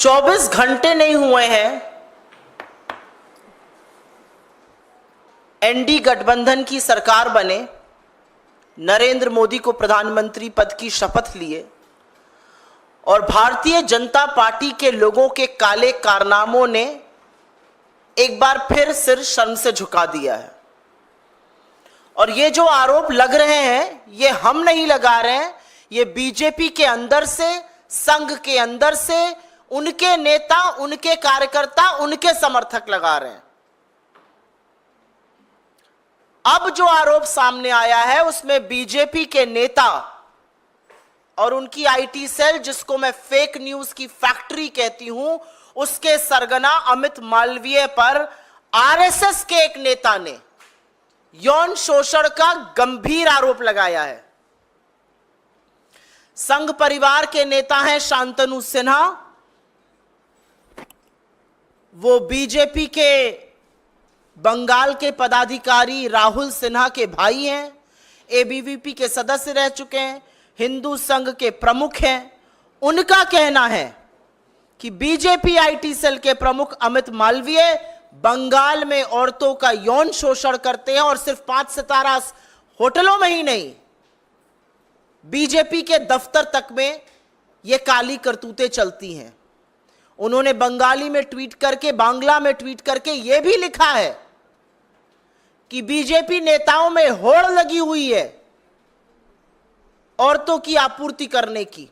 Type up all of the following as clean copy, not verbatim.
24 घंटे नहीं हुए हैं एनडी गठबंधन की सरकार बने, नरेंद्र मोदी को प्रधानमंत्री पद की शपथ लिए और भारतीय जनता पार्टी के लोगों के काले कारनामों ने एक बार फिर सिर शर्म से झुका दिया है। और ये जो आरोप लग रहे हैं ये हम नहीं लगा रहे हैं, ये बीजेपी के अंदर से, संघ के अंदर से उनके नेता, उनके कार्यकर्ता, उनके समर्थक लगा रहे हैं। अब जो आरोप सामने आया है उसमें बीजेपी के नेता और उनकी आईटी सेल, जिसको मैं फेक न्यूज की फैक्ट्री कहती हूं, उसके सरगना अमित मालवीय पर आरएसएस के एक नेता ने यौन शोषण का गंभीर आरोप लगाया है। संघ परिवार के नेता हैं शांतनु सिन्हा, वो बीजेपी के बंगाल के पदाधिकारी राहुल सिन्हा के भाई हैं, एबीवीपी के सदस्य रह चुके हैं, हिंदू संघ के प्रमुख हैं। उनका कहना है कि बीजेपी आईटी सेल के प्रमुख अमित मालवीय बंगाल में औरतों का यौन शोषण करते हैं और सिर्फ 5 सितारा होटलों में ही नहीं, बीजेपी के दफ्तर तक में यह काली करतूतें चलती हैं। उन्होंने बंगाली में ट्वीट करके, बांग्ला में ट्वीट करके यह भी लिखा है कि बीजेपी नेताओं में होड़ लगी हुई है औरतों की आपूर्ति करने की।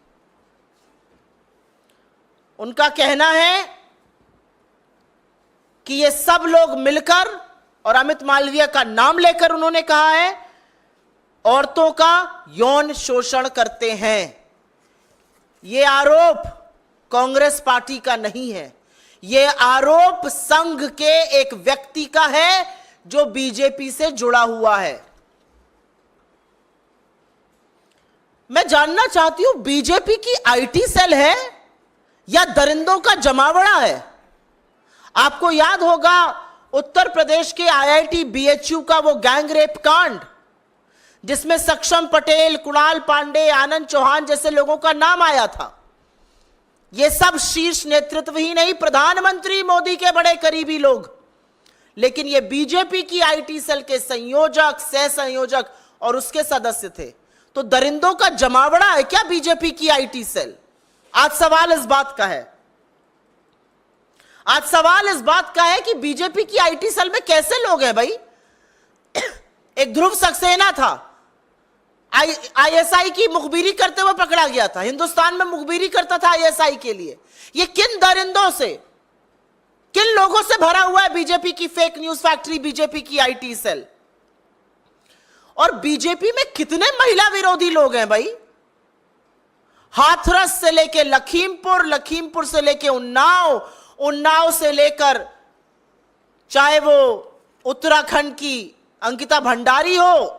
उनका कहना है कि ये सब लोग मिलकर, और अमित मालवीय का नाम लेकर उन्होंने कहा है, औरतों का यौन शोषण करते हैं। ये आरोप कांग्रेस पार्टी का नहीं है, यह आरोप संघ के एक व्यक्ति का है जो बीजेपी से जुड़ा हुआ है। मैं जानना चाहती हूं, बीजेपी की आईटी सेल है या दरिंदों का जमावड़ा है? आपको याद होगा उत्तर प्रदेश के आईआईटी बीएचयू का वो गैंग रेप कांड, जिसमें सक्षम पटेल, कुणाल पांडे, आनंद चौहान जैसे लोगों का नाम आया था। ये सब शीर्ष नेतृत्व ही नहीं, प्रधानमंत्री मोदी के बड़े करीबी लोग, लेकिन ये बीजेपी की आईटी सेल के संयोजक, सह संयोजक और उसके सदस्य थे। तो दरिंदों का जमावड़ा है क्या बीजेपी की आईटी सेल? आज सवाल इस बात का है, आज सवाल इस बात का है कि बीजेपी की आईटी सेल में कैसे लोग हैं भाई? एक ध्रुव सक्सेना था, आईएसआई की मुखबिरी करते हुए पकड़ा गया था, हिंदुस्तान में मुखबिरी करता था आईएसआई के लिए। ये किन दरिंदों से, किन लोगों से भरा हुआ है बीजेपी की फेक न्यूज फैक्ट्री, बीजेपी की आईटी सेल? और बीजेपी में कितने महिला विरोधी लोग हैं भाई? हाथरस से लेकर लखीमपुर, लखीमपुर से लेकर उन्नाव, उन्नाव से लेकर चाहे वो उत्तराखंड की अंकिता भंडारी हो,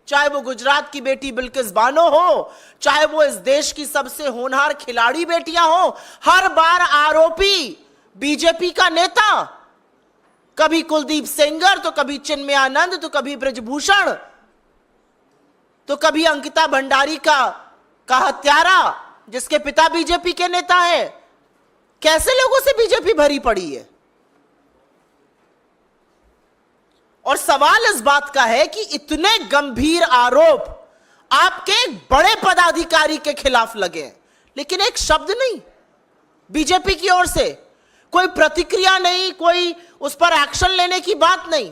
चाहे वो गुजरात की बेटी बिल्किस बानो हो, चाहे वो इस देश की सबसे होनहार खिलाड़ी बेटियां हो, हर बार आरोपी बीजेपी का नेता, कभी कुलदीप सेंगर, तो कभी चिन्मय आनंद, तो कभी ब्रजभूषण, तो कभी अंकिता भंडारी का हत्यारा जिसके पिता बीजेपी के नेता है। कैसे लोगों से बीजेपी भरी पड़ी है? और सवाल इस बात का है कि इतने गंभीर आरोप आपके एक बड़े पदाधिकारी के खिलाफ लगे, लेकिन एक शब्द नहीं बीजेपी की ओर से, कोई प्रतिक्रिया नहीं, कोई उस पर एक्शन लेने की बात नहीं।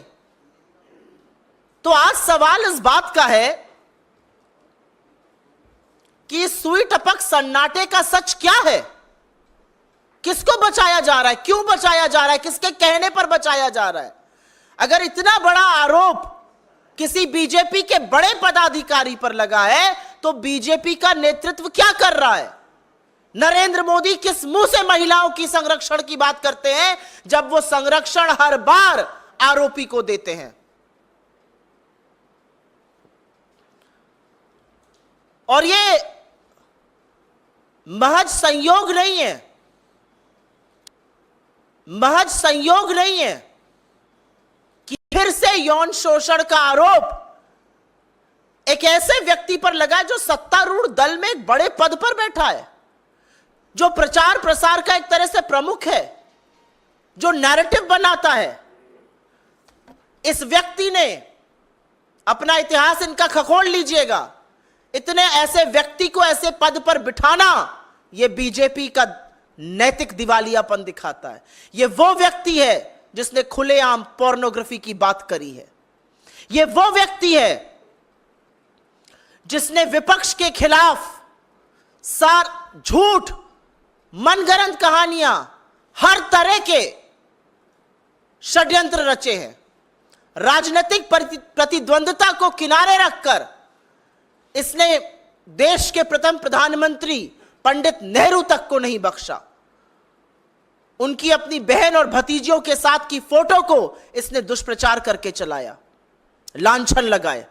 तो आज सवाल इस बात का है कि सुई टपक सन्नाटे का सच क्या है? किसको बचाया जा रहा है? क्यों बचाया जा रहा है? किसके कहने पर बचाया जा रहा है? अगर इतना बड़ा आरोप किसी बीजेपी के बड़े पदाधिकारी पर लगा है तो बीजेपी का नेतृत्व क्या कर रहा है? नरेंद्र मोदी किस मुंह से महिलाओं की संरक्षण की बात करते हैं जब वो संरक्षण हर बार आरोपी को देते हैं? और ये महज संयोग नहीं है, महज संयोग नहीं है कि फिर से यौन शोषण का आरोप एक ऐसे व्यक्ति पर लगा जो सत्तारूढ़ दल में एक बड़े पद पर बैठा है, जो प्रचार प्रसार का एक तरह से प्रमुख है, जो नैरेटिव बनाता है, इस व्यक्ति ने अपना इतिहास इनका खखोल लीजिएगा, इतने ऐसे व्यक्ति को ऐसे पद पर बिठाना यह बीजेपी का नैतिक दिवालियापन दिखाता है। यह वो व्यक्ति है जिसने खुलेआम पोर्नोग्राफी की बात करी है। यह वो व्यक्ति है जिसने विपक्ष के खिलाफ झूठ, मनगढ़ंत कहानियां, हर तरह के षड्यंत्र रचे हैं। राजनीतिक प्रतिद्वंद्विता को किनारे रखकर इसने देश के प्रथम प्रधानमंत्री पंडित नेहरू तक को नहीं बख्शा। उनकी अपनी बहन और भतीजियों के साथ की फोटो को इसने दुष्प्रचार करके चलाया, लांछन लगाए।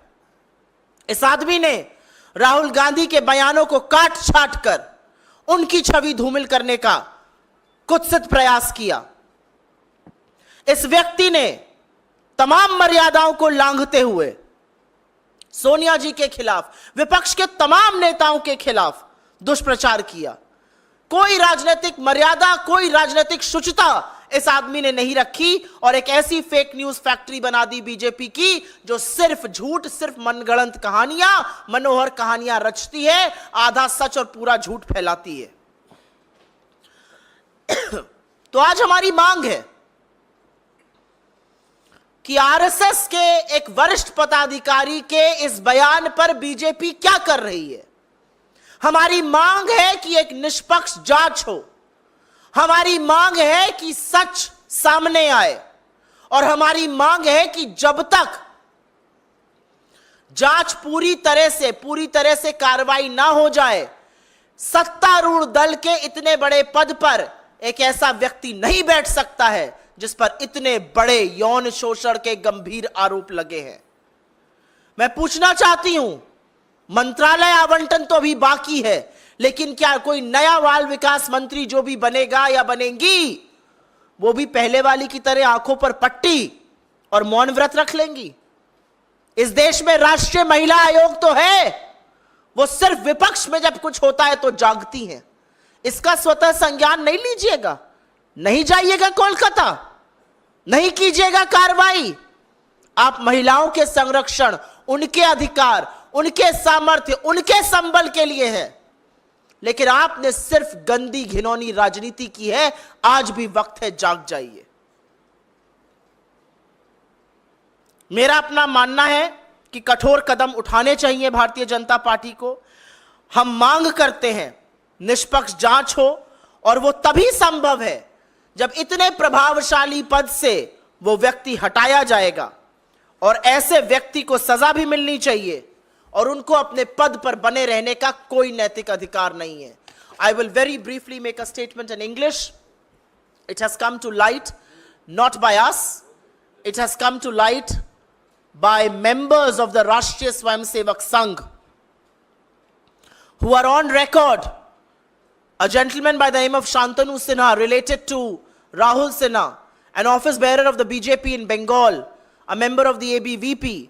इस आदमी ने राहुल गांधी के बयानों को काट छाट कर उनकी छवि धूमिल करने का कुत्सित प्रयास किया। इस व्यक्ति ने तमाम मर्यादाओं को लांघते हुए सोनिया जी के खिलाफ, विपक्ष के तमाम नेताओं के खिलाफ दुष्प्रचार किया। कोई राजनीतिक मर्यादा, कोई राजनीतिक शुचिता इस आदमी ने नहीं रखी और एक ऐसी फेक न्यूज फैक्ट्री बना दी बीजेपी की, जो सिर्फ झूठ, सिर्फ मनगढ़ंत कहानियां, मनोहर कहानियां रचती है, आधा सच और पूरा झूठ फैलाती है। तो आज हमारी मांग है कि आरएसएस के एक वरिष्ठ पदाधिकारी के इस बयान पर बीजेपी क्या कर रही है। हमारी मांग है कि एक निष्पक्ष जांच हो। हमारी मांग है कि सच सामने आए और हमारी मांग है कि जब तक जांच पूरी तरह से कार्रवाई ना हो जाए, सत्तारूढ़ दल के इतने बड़े पद पर एक ऐसा व्यक्ति नहीं बैठ सकता है जिस पर इतने बड़े यौन शोषण के गंभीर आरोप लगे हैं। मैं पूछना चाहती हूं, मंत्रालय आवंटन तो अभी बाकी है, लेकिन क्या कोई नया बाल विकास मंत्री जो भी बनेगा या बनेंगी, वो भी पहले वाली की तरह आंखों पर पट्टी और मौन व्रत रख लेंगी? इस देश में राष्ट्रीय महिला आयोग तो है, वो सिर्फ विपक्ष में जब कुछ होता है तो जागती हैं। इसका स्वतः संज्ञान नहीं लीजिएगा, नहीं जाइएगा कोलकाता, नहीं कीजिएगा कार्रवाई। आप महिलाओं के संरक्षण, उनके अधिकार, उनके सामर्थ्य, उनके संबल के लिए है, लेकिन आपने सिर्फ गंदी घिनौनी राजनीति की है। आज भी वक्त है, जाग जाइए। मेरा अपना मानना है कि कठोर कदम उठाने चाहिए भारतीय जनता पार्टी को। हम मांग करते हैं निष्पक्ष जांच हो, और वो तभी संभव है जब इतने प्रभावशाली पद से वो व्यक्ति हटाया जाएगा, और ऐसे व्यक्ति को सजा भी मिलनी चाहिए, और उनको अपने पद पर बने रहने का कोई नैतिक अधिकार नहीं है। I will very briefly make a statement in English. It has come to light not by us, it has come to light by members of the Rashtriya Swayamsevak Sangh who are on record. A gentleman by the name of Shantanu Sinha, related to Rahul Sinha, an office bearer of the BJP in Bengal, a member of the ABVP,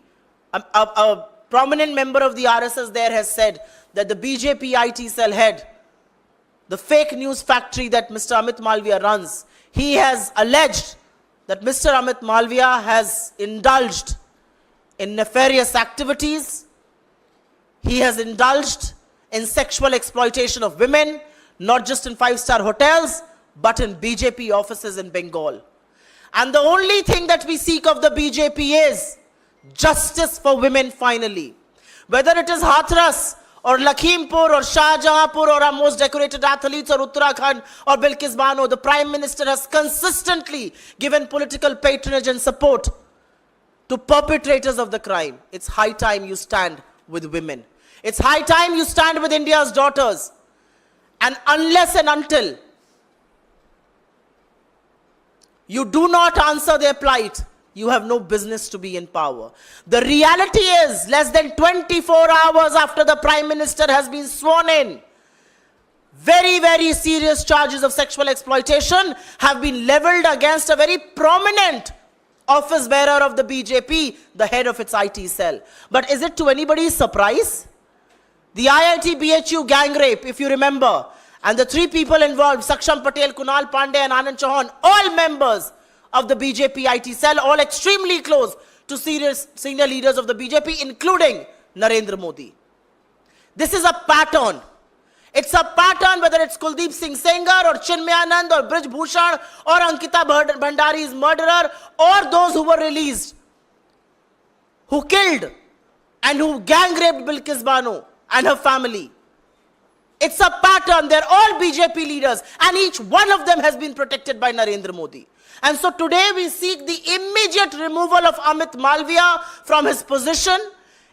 a prominent member of the RSS there, has said that the BJP IT cell head, the fake news factory that Mr. Amit Malviya runs, he has alleged that Mr. Amit Malviya has indulged in nefarious activities. He has indulged in sexual exploitation of women, not just in five-star hotels, but in BJP offices in Bengal. And the only thing that we seek of the BJP is justice for women finally. Whether it is Hathras or Lakhimpur or Shahjahanpur or our most decorated athletes or Uttarakhand or Bilkis Bano, the Prime Minister has consistently given political patronage and support to perpetrators of the crime. It's high time you stand with women. It's high time you stand with India's daughters. And unless and until you do not answer their plight, you have no business to be in power. The reality is, less than 24 hours after the Prime Minister has been sworn in, very, very serious charges of sexual exploitation have been leveled against a very prominent office bearer of the BJP, the head of its IT cell. But is it to anybody's surprise? The IIT BHU gang rape, if you remember, And the three people involved, Saksham Patel, Kunal Pandey and Anand Chauhan, all members of the BJP IT cell, all extremely close to senior leaders of the BJP, including Narendra Modi. This is a pattern. It's a pattern, whether it's Kuldeep Singh Sengar or Chinmayanand or Brij Bhushan or Ankita Bhandari's murderer or those who were released, who killed and who gang raped Bilkis Bano and her family. It's a pattern. They're all BJP leaders and each one of them has been protected by Narendra Modi. And so today we seek the immediate removal of Amit Malviya from his position.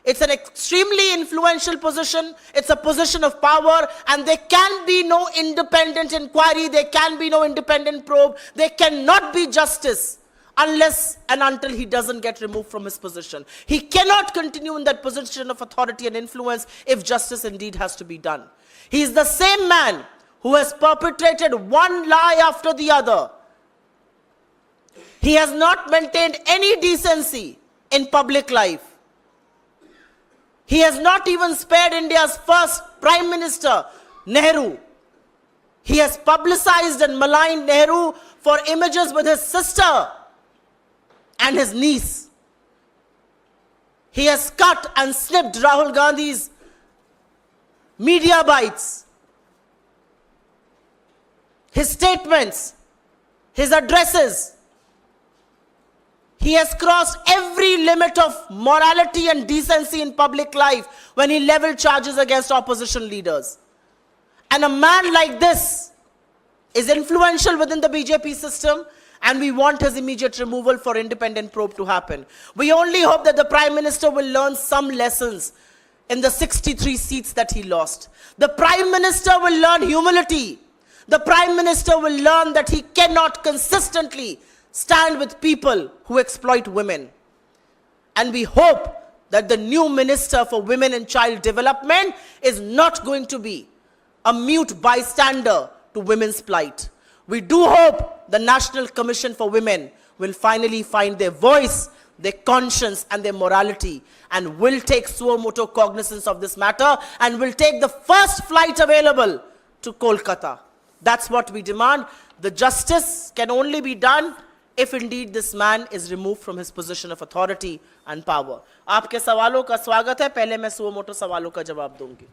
It's an extremely influential position. It's a position of power, and there can be no independent inquiry. There can be no independent probe. There cannot be justice unless and until he doesn't get removed from his position. He cannot continue in that position of authority and influence if justice indeed has to be done. He is the same man who has perpetrated one lie after the other. He has not maintained any decency in public life. He has not even spared India's first Prime Minister, Nehru. He has publicized and maligned Nehru for images with his sister and his niece. He has cut and snipped Rahul Gandhi's media bites, his statements, his addresses. He has crossed every limit of morality and decency in public life when he leveled charges against opposition leaders. And a man like this is influential within the BJP system, and we want his immediate removal for independent probe to happen. We only hope that the Prime Minister will learn some lessons in the 63 seats that he lost. The Prime Minister will learn humility. The Prime Minister will learn that he cannot consistently stand with people who exploit women. And we hope that the new Minister for Women and Child Development is not going to be a mute bystander to women's plight. We do hope the National Commission for Women will finally find their voice, their conscience and their morality, and will take suo moto cognizance of this matter and will take the first flight available to Kolkata. That's what we demand. The justice can only be done if indeed this man is removed from his position of authority and power. आपके सवालों का स्वागत है. पहले मैं suo motu सवालों का जवाब दूंगी.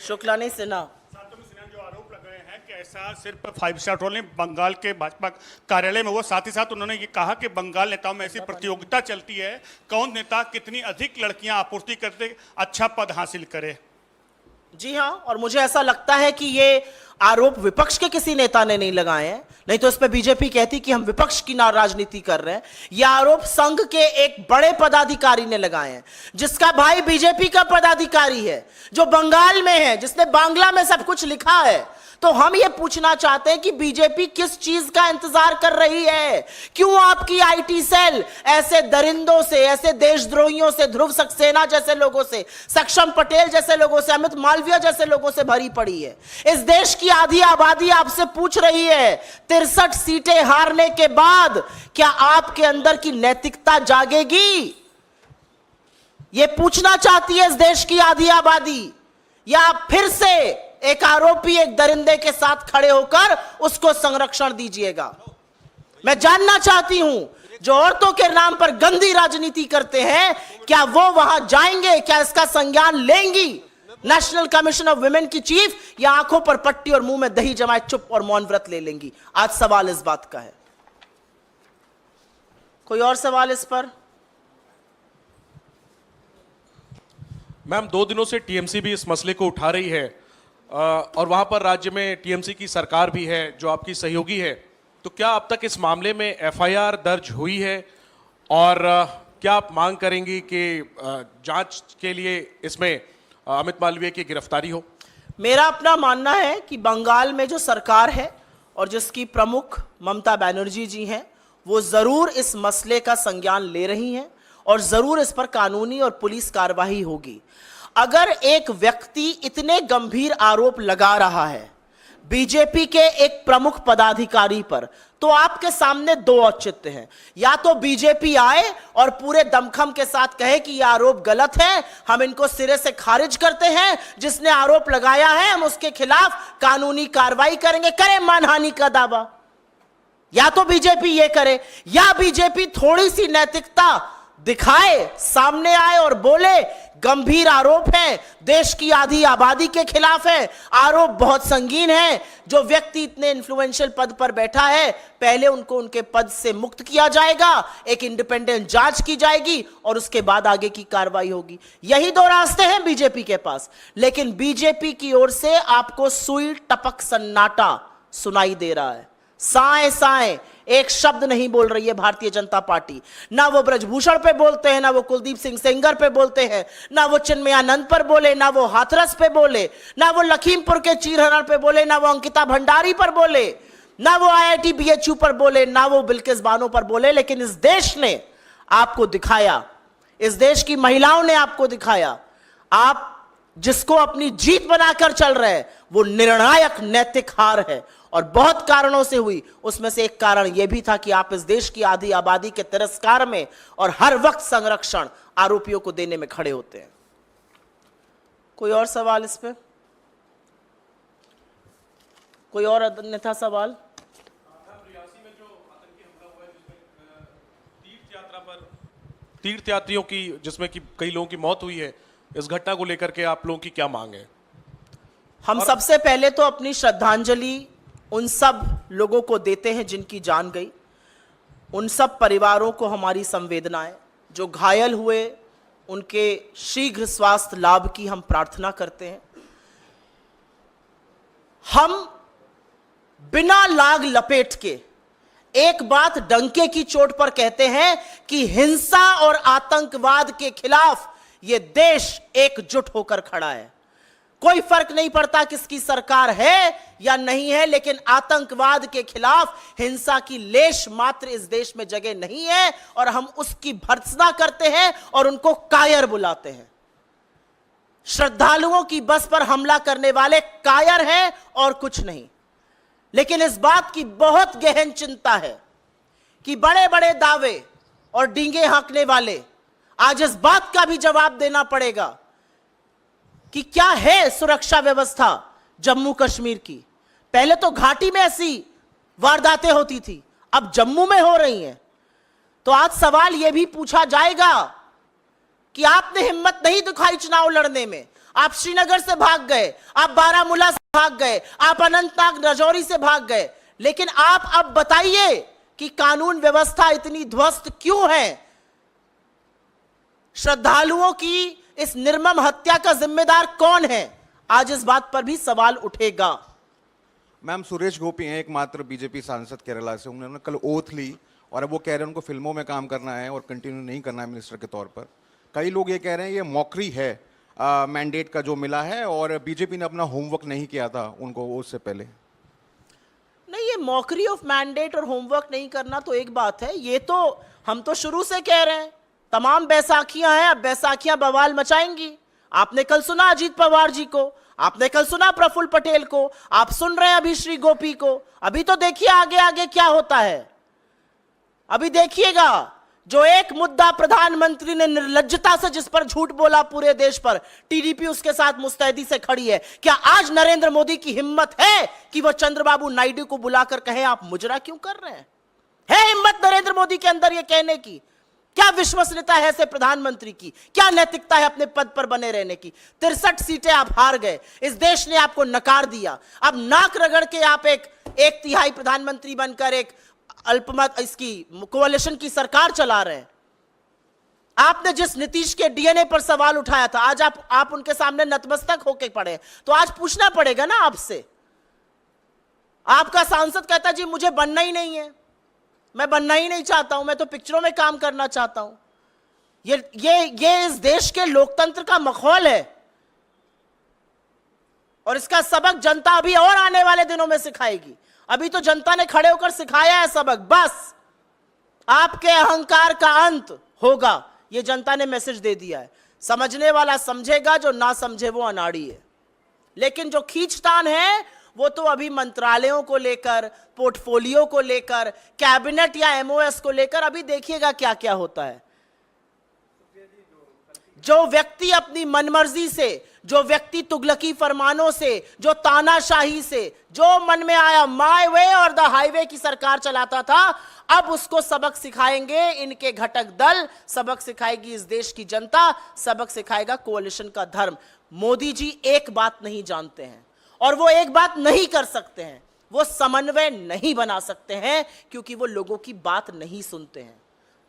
शुक्ला नहीं सिन्हा जो आरोप लगाए हैं कि ऐसा सिर्फ 5 स्टार होटल नहीं, बंगाल के भाजपा कार्यालय में वो साथ ही साथ उन्होंने ये कहा कि बंगाल नेताओं में ऐसी प्रतियोगिता चलती है, कौन नेता कितनी अधिक लड़कियां आपूर्ति करते अच्छा पद हासिल करे. जी हां, और मुझे ऐसा लगता है कि ये आरोप विपक्ष के किसी नेता ने नहीं लगाए हैं, नहीं तो इस पे बीजेपी कहती कि हम विपक्ष की राजनीति कर रहे हैं. यह आरोप संघ के एक बड़े पदाधिकारी ने लगाए हैं, जिसका भाई बीजेपी का पदाधिकारी है, जो बंगाल में है, जिसने बांग्ला में सब कुछ लिखा है. तो हम ये पूछना चाहते हैं कि बीजेपी किस चीज का इंतजार कर रही है? क्यों आपकी आईटी सेल ऐसे दरिंदों से, ऐसे देशद्रोहियों से, ध्रुव सक्सेना जैसे लोगों से, सक्षम पटेल जैसे लोगों से, अमित मालविया जैसे लोगों से भरी पड़ी है? इस देश की आधी आबादी आपसे पूछ रही है, 63 सीटें हारने के बाद क्या आपके अंदर की नैतिकता जागेगी? ये पूछना चाहती है इस देश की आधी आबादी, या फिर से एक आरोपी एक दरिंदे के साथ खड़े होकर उसको संरक्षण दीजिएगा? मैं जानना चाहती हूं, जो औरतों के नाम पर गंदी राजनीति करते हैं, क्या वो वहां जाएंगे? क्या इसका संज्ञान लेंगी नेशनल कमीशन ऑफ वुमेन की चीफ, या आंखों पर पट्टी और मुंह में दही जमाए चुप और मौन व्रत ले लेंगी? आज सवाल इस बात का है. कोई और सवाल इस पर? मैम, 2 दिनों से टीएमसी भी इस मसले को उठा रही है और वहां पर राज्य में टीएमसी की सरकार भी है जो आपकी सहयोगी है. तो क्या अब तक इस मामले में एफआईआर दर्ज हुई है, और क्या आप मांग करेंगी कि जांच के लिए इसमें अमित मालवीय की गिरफ्तारी हो? मेरा अपना मानना है कि बंगाल में जो सरकार है और जिसकी प्रमुख ममता बनर्जी जी हैं, वो जरूर इस मसले का संज्ञान ले रही हैं और जरूर इस पर कानूनी और पुलिस कार्रवाई होगी. अगर एक व्यक्ति इतने गंभीर आरोप लगा रहा है, बीजेपी के एक प्रमुख पदाधिकारी पर, तो आपके सामने दो औचित्य हैं। या तो बीजेपी आए और पूरे दमखम के साथ कहे कि यह आरोप गलत है, हम इनको सिरे से खारिज करते हैं, जिसने आरोप लगाया है हम उसके खिलाफ कानूनी कार्रवाई करेंगे, करें मानहानि का दावा। या तो बीजेपी ये करे, या बीजेपी थोड़ी सी नैतिकता दिखाए, सामने आए और बोले गंभीर आरोप है, देश की आधी आबादी के खिलाफ है, आरोप बहुत संगीन है, जो व्यक्ति इतने इन्फ्लुएंशियल पद पर बैठा है पहले उनको उनके पद से मुक्त किया जाएगा, एक इंडिपेंडेंट जांच की जाएगी और उसके बाद आगे की कार्रवाई होगी। यही दो रास्ते हैं बीजेपी के पास। लेकिन बीजेपी की ओर से आपको सुई टपक सन्नाटा सुनाई दे रहा है। साए साए एक शब्द नहीं बोल रही है भारतीय जनता पार्टी। ना वो ब्रजभूषण पे बोलते हैं, ना वो कुलदीप सिंह सेंगर पे बोलते हैं, ना वो चिन्मयानंद पर बोले, ना वो हाथरस पे बोले, ना वो लखीमपुर के चीरहरण पे बोले, ना वो अंकिता भंडारी पर बोले, ना वो IIT BHU पर बोले, ना वो बिल्किस बानो पर बोले। लेकिन इस देश ने आपको दिखाया, इस देश की महिलाओं ने आपको दिखाया, आप जिसको अपनी जीत बनाकर चल रहे हैं वो निर्णायक नैतिक हार है, और बहुत कारणों से हुई। उसमें से एक कारण यह भी था कि आप इस देश की आधी आबादी के तिरस्कार में और हर वक्त संरक्षण आरोपियों को देने में खड़े होते हैं। कोई और सवाल इस पे? कोई और अन्यथा सवाल? रियासी में जो आतंकी हमला हुआ है, जिसमें तीर्थ यात्रा पर तीर्थयात्रियों की, जिसमें कि कई लोगों की मौत हुई है, इस घटना को लेकर के आप लोगों की क्या मांग है? हम सबसे पहले तो अपनी श्रद्धांजलि उन सब लोगों को देते हैं जिनकी जान गई, उन सब परिवारों को हमारी संवेदनाएं, जो घायल हुए उनके शीघ्र स्वास्थ्य लाभ की हम प्रार्थना करते हैं। हम बिना लाग लपेट के एक बात डंके की चोट पर कहते हैं कि हिंसा और आतंकवाद के खिलाफ यह देश एकजुट होकर खड़ा है। कोई फर्क नहीं पड़ता किसकी सरकार है या नहीं है, लेकिन आतंकवाद के खिलाफ हिंसा की लेश मात्र इस देश में जगह नहीं है, और हम उसकी भर्त्सना करते हैं और उनको कायर बुलाते हैं। श्रद्धालुओं की बस पर हमला करने वाले कायर हैं और कुछ नहीं। लेकिन इस बात की बहुत गहन चिंता है कि बड़े बड़े दावे और डींगे हाँकने वाले आज इस बात का भी जवाब देना पड़ेगा कि क्या है सुरक्षा व्यवस्था जम्मू कश्मीर की। पहले तो घाटी में ऐसी वारदातें होती थी, अब जम्मू में हो रही हैं। तो आज सवाल यह भी पूछा जाएगा कि आपने हिम्मत नहीं दिखाई चुनाव लड़ने में, आप श्रीनगर से भाग गए, आप बारामूला से भाग गए, आप अनंतनाग राजौरी से भाग गए, लेकिन आप अब बताइए कि कानून व्यवस्था इतनी ध्वस्त क्यों है? श्रद्धालुओं की इस निर्मम हत्या का जिम्मेदार कौन है? आज इस बात पर भी सवाल उठेगा। मैम, सुरेश गोपी हैं एकमात्र बीजेपी सांसद केरला से। उन्होंने कल ओथ ली और अब वो कह रहे हैं उनको फिल्मों में काम करना है और कंटिन्यू नहीं करना है मिनिस्टर के तौर पर। कई लोग ये कह रहे हैं ये मौकरी है मैंडेट का जो मिला है, और बीजेपी ने अपना होमवर्क नहीं किया था उनको उससे पहले। नहीं, ये मॉकरी ऑफ मैंडेट और होमवर्क नहीं करना तो एक बात है, ये तो हम तो शुरू से कह रहे हैं तमाम बैसाखियां हैं, अब बैसाखियां बवाल मचाएंगी। आपने कल सुना अजीत पवार जी को, आपने कल सुना प्रफुल्ल पटेल को, आप सुन रहे हैं अभी श्री गोपी को। अभी तो देखिए आगे आगे क्या होता है। अभी देखिएगा, जो एक मुद्दा प्रधानमंत्री ने निर्लज्जता से जिस पर झूठ बोला पूरे देश पर, टीडीपी उसके साथ मुस्तैदी से खड़ी है। क्या आज नरेंद्र मोदी की हिम्मत है कि वह चंद्रबाबू नायडू को बुलाकर कहें आप मुजरा क्यों कर रहे हैं? है हिम्मत नरेंद्र मोदी के अंदर यह कहने की? क्या विश्वसनीयता है ऐसे प्रधानमंत्री की? क्या नैतिकता है अपने पद पर बने रहने की? 63 सीटें आप हार गए, इस देश ने आपको नकार दिया। अब नाक रगड़ के आप एक तिहाई प्रधानमंत्री बनकर एक अल्पमत इसकी कोalition की सरकार चला रहे हैं। आपने जिस नीतीश के डीएनए पर सवाल उठाया था, आज आप उनके सामने नतमस्तक होके पड़े। तो आज पूछना पड़ेगा ना आपसे। आपका सांसद कहता जी मुझे बनना ही नहीं है, मैं बनना ही नहीं चाहता हूं, मैं तो पिक्चरों में काम करना चाहता हूं। ये इस देश के लोकतंत्र का मखौल है, और इसका सबक जनता अभी और आने वाले दिनों में सिखाएगी। अभी तो जनता ने खड़े होकर सिखाया है सबक। बस आपके अहंकार का अंत होगा, ये जनता ने मैसेज दे दिया है। समझने वाला समझेगा, जो ना समझे वो अनाड़ी है। लेकिन जो खींचतान है वो तो अभी मंत्रालयों को लेकर, पोर्टफोलियो को लेकर, कैबिनेट या एमओएस को लेकर अभी देखिएगा क्या क्या होता है। जो व्यक्ति अपनी मनमर्जी से, जो व्यक्ति तुगलकी फरमानों से, जो तानाशाही से, जो मन में आया माय वे और द हाईवे की सरकार चलाता था, अब उसको सबक सिखाएंगे इनके घटक दल, सबक सिखाएगी इस देश की जनता, सबक सिखाएगा कोalition का धर्म। मोदी जी एक बात नहीं जानते हैं और वो एक बात नहीं कर सकते हैं, वो समन्वय नहीं बना सकते हैं क्योंकि वो लोगों की बात नहीं सुनते हैं।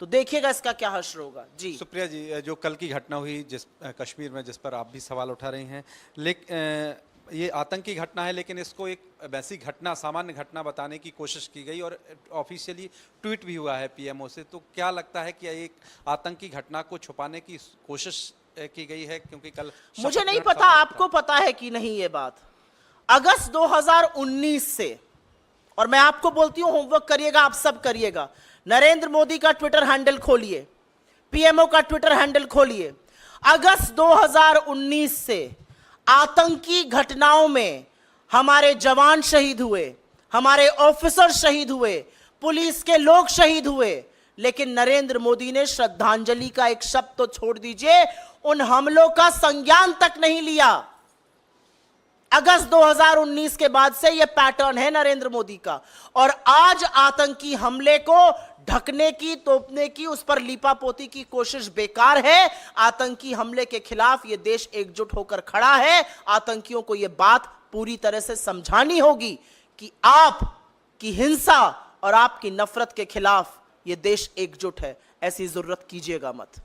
तो देखिएगा इसका क्या हश्र होगा। जी सुप्रिया जी, जो कल की घटना हुई जिस कश्मीर में, जिस पर आप भी सवाल उठा रही हैं, ये आतंकी घटना है, लेकिन इसको एक वैसी घटना, सामान्य घटना बताने की कोशिश की गई और ऑफिशियली ट्वीट भी हुआ है पीएमओ से। तो क्या लगता है कि एक आतंकी घटना को छुपाने की कोशिश की गई है? क्योंकि कल मुझे नहीं पता, आपको पता है कि नहीं ये बात। अगस्त 2019 से, और मैं आपको बोलती हूं होमवर्क करिएगा, आप सब करिएगा, नरेंद्र मोदी का ट्विटर हैंडल खोलिए, पीएमओ का ट्विटर हैंडल खोलिए। अगस्त 2019 से आतंकी घटनाओं में हमारे जवान शहीद हुए, हमारे ऑफिसर शहीद हुए, पुलिस के लोग शहीद हुए, लेकिन नरेंद्र मोदी ने श्रद्धांजलि का एक शब्द तो छोड़ दीजिए, उन हमलों का संज्ञान तक नहीं लिया। अगस्त 2019 के बाद से यह पैटर्न है नरेंद्र मोदी का, और आज आतंकी हमले को ढकने की, तोपने की, उस पर लीपापोती की कोशिश बेकार है। आतंकी हमले के खिलाफ यह देश एकजुट होकर खड़ा है। आतंकियों को यह बात पूरी तरह से समझानी होगी कि आप की हिंसा और आपकी नफरत के खिलाफ यह देश एकजुट है। ऐसी जरूरत कीजिएगा मत।